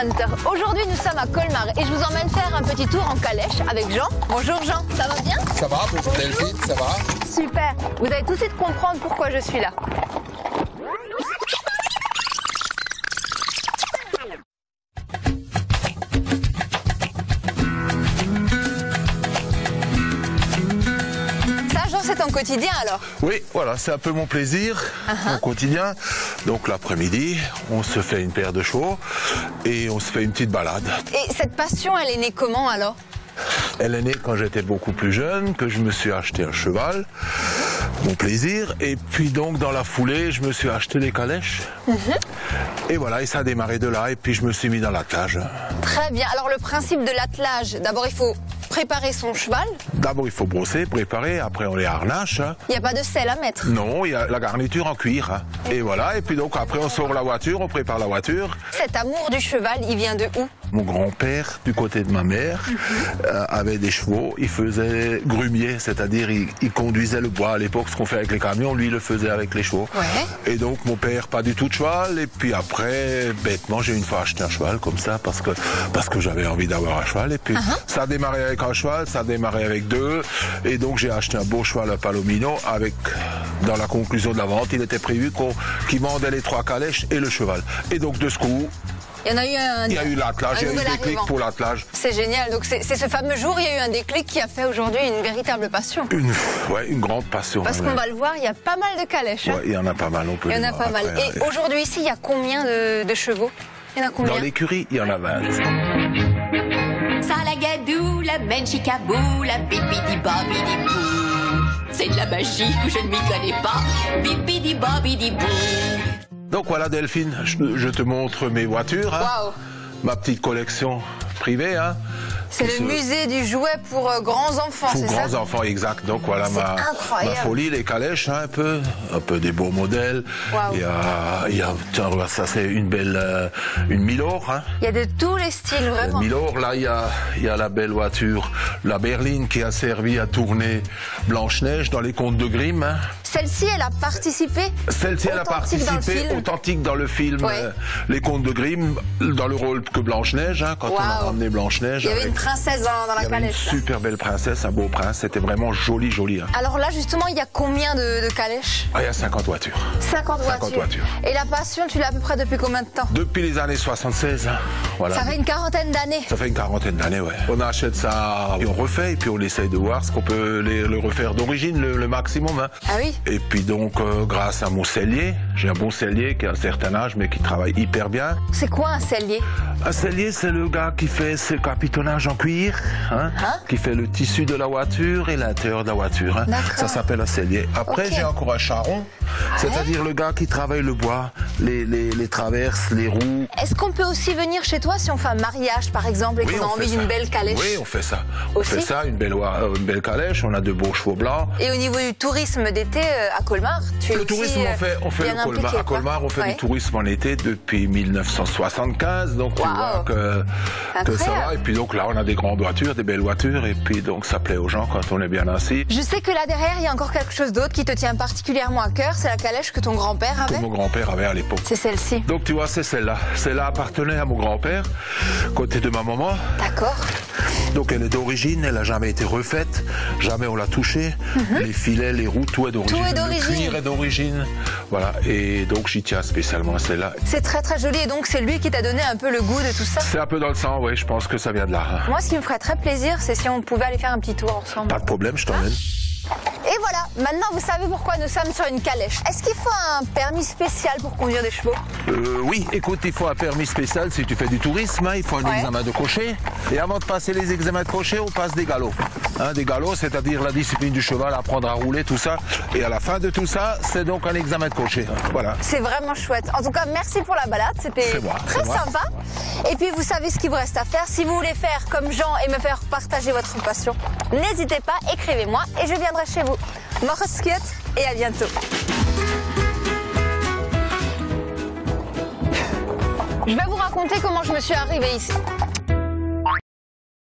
Hunter. Aujourd'hui, nous sommes à Colmar et je vous emmène faire un petit tour en calèche avec Jean. Bonjour Jean, ça va bien? Ça va, bonjour Delphine, ça va? Super, vous allez tout de suite comprendre pourquoi je suis là. C'est ton quotidien alors? Oui, voilà, c'est un peu mon plaisir, mon quotidien. Donc l'après-midi, on se fait une paire de chevaux et on se fait une petite balade. Et cette passion, elle est née comment alors? Elle est née quand j'étais beaucoup plus jeune, que je me suis acheté un cheval, mon plaisir. Et puis donc dans la foulée, je me suis acheté des calèches. Et voilà, et ça a démarré de là et puis je me suis mis dans l'attelage. Très bien, alors le principe de l'attelage, d'abord il faut préparer son cheval. D'abord il faut brosser, préparer, après on les harnache. Il n'y a pas de sel à mettre? Non, il y a la garniture en cuir. Et voilà, et puis donc après on sort la voiture, on prépare la voiture. Cet amour du cheval, il vient de où? Mon grand-père, du côté de ma mère, avait des chevaux. Il faisait grumier, c'est-à-dire il conduisait le bois. À l'époque, ce qu'on fait avec les camions, lui, il le faisait avec les chevaux. Ouais. Et donc, mon père, pas du tout de cheval. Et puis après, bêtement, j'ai une fois acheté un cheval comme ça parce que j'avais envie d'avoir un cheval. Et puis, ça a démarré avec un cheval, ça a démarré avec deux. Et donc, j'ai acheté un beau cheval à Palomino avec, dans la conclusion de la vente, il était prévu qu'il vendait les 3 calèches et le cheval. Et donc, de ce coup, il y en a eu il y a eu l'attelage, il y a eu un déclic pour l'attelage. C'est génial. Donc c'est ce fameux jour, il y a eu un déclic qui a fait aujourd'hui une véritable passion. Une grande passion. Parce qu'on va le voir, il y a pas mal de calèches. Ouais, il y en a pas mal, on peut Il y en a pas mal. Et aujourd'hui ici, il y a combien de chevaux? Il y en a combien? Dans l'écurie, il y en a 20. Salagadou, la menchikabou, la bibidi-babidi-bou. C'est de la magie ou je ne m'y connais pas. Bibidi-babidi-bou. Donc voilà Delphine, je te montre mes voitures, ma petite collection privée. C'est le musée du jouet pour grands enfants, c'est ça? Pour grands enfants, exact. Donc voilà ma folie, les calèches, un peu des beaux modèles. Il y a tiens, ça c'est une belle, une Milor. Il y a de tous les styles, vraiment. Milor, là il y a la belle voiture, la berline qui a servi à tourner Blanche-Neige dans les contes de Grimm. Celle-ci, elle a participé? Celle-ci, elle a participé, authentique dans le film Les Contes de Grimm, dans le rôle que Blanche-Neige, quand on a ramené Blanche-Neige. Il y avait une princesse dans la calèche. Une super belle princesse, un beau prince, c'était vraiment joli. Alors là, justement, il y a combien de calèches? Il y a 50 voitures. 50 voitures. Et la passion, tu l'as à peu près depuis combien de temps? Depuis les années 76. Voilà. Ça fait une quarantaine d'années? Ça fait une quarantaine d'années, ouais. On achète ça et on refait, et puis on essaye de voir ce qu'on peut le refaire d'origine, le maximum. Ah oui? Et puis donc, grâce à mon sellier, j'ai un bon sellier qui a un certain âge, mais qui travaille hyper bien. C'est quoi un sellier? Un sellier, c'est le gars qui fait ce capitonnage en cuir, qui fait le tissu de la voiture et l'intérieur de la voiture. Ça s'appelle un sellier. Après, j'ai encore un charron, c'est-à-dire le gars qui travaille le bois, les traverses, les roues. Est-ce qu'on peut aussi venir chez toi si on fait un mariage, par exemple, et qu'on a envie d'une belle calèche? Oui, on fait ça. On fait ça, une belle calèche, on a de beaux chevaux blancs. Et au niveau du tourisme d'été à Colmar, le tourisme, on fait le Colmar. À Colmar, on fait du tourisme en été depuis 1975, donc tu vois que ça va. Et puis donc là, on a des grandes voitures, des belles voitures, et puis donc ça plaît aux gens quand on est bien assis. Je sais que là derrière, il y a encore quelque chose d'autre qui te tient particulièrement à cœur, c'est la calèche que ton grand-père avait? Que mon grand-père avait à l'époque. C'est celle-ci. Donc tu vois, c'est celle-là. Celle-là appartenait à mon grand-père, côté de ma maman. D'accord. Donc elle est d'origine, elle n'a jamais été refaite, jamais on l'a touchée. Les filets, les roues, tout est d'origine. Tout est d'origine. Le cuir est d'origine. Voilà, et donc j'y tiens spécialement à celle-là. C'est très très joli, et donc c'est lui qui t'a donné un peu le goût de tout ça? C'est un peu dans le sang, oui, je pense que ça vient de là. Moi, ce qui me ferait très plaisir, c'est si on pouvait aller faire un petit tour ensemble. Pas de problème, je t'emmène. Et voilà, maintenant vous savez pourquoi nous sommes sur une calèche. Est-ce qu'il faut un permis spécial pour conduire des chevaux? Oui, écoute, il faut un permis spécial si tu fais du tourisme, il faut un examen de cocher. Et avant de passer les examens de cocher, on passe des galops. Des galops, c'est-à-dire la discipline du cheval, apprendre à rouler, tout ça. Et à la fin de tout ça, c'est donc un examen de cocher. Voilà. C'est vraiment chouette. En tout cas, merci pour la balade, c'était très sympa. Et puis vous savez ce qu'il vous reste à faire. Si vous voulez faire comme Jean et me faire partager votre passion, n'hésitez pas, écrivez-moi et je viendrai chez vous. Morskiet et à bientôt. Je vais vous raconter comment je me suis arrivée ici.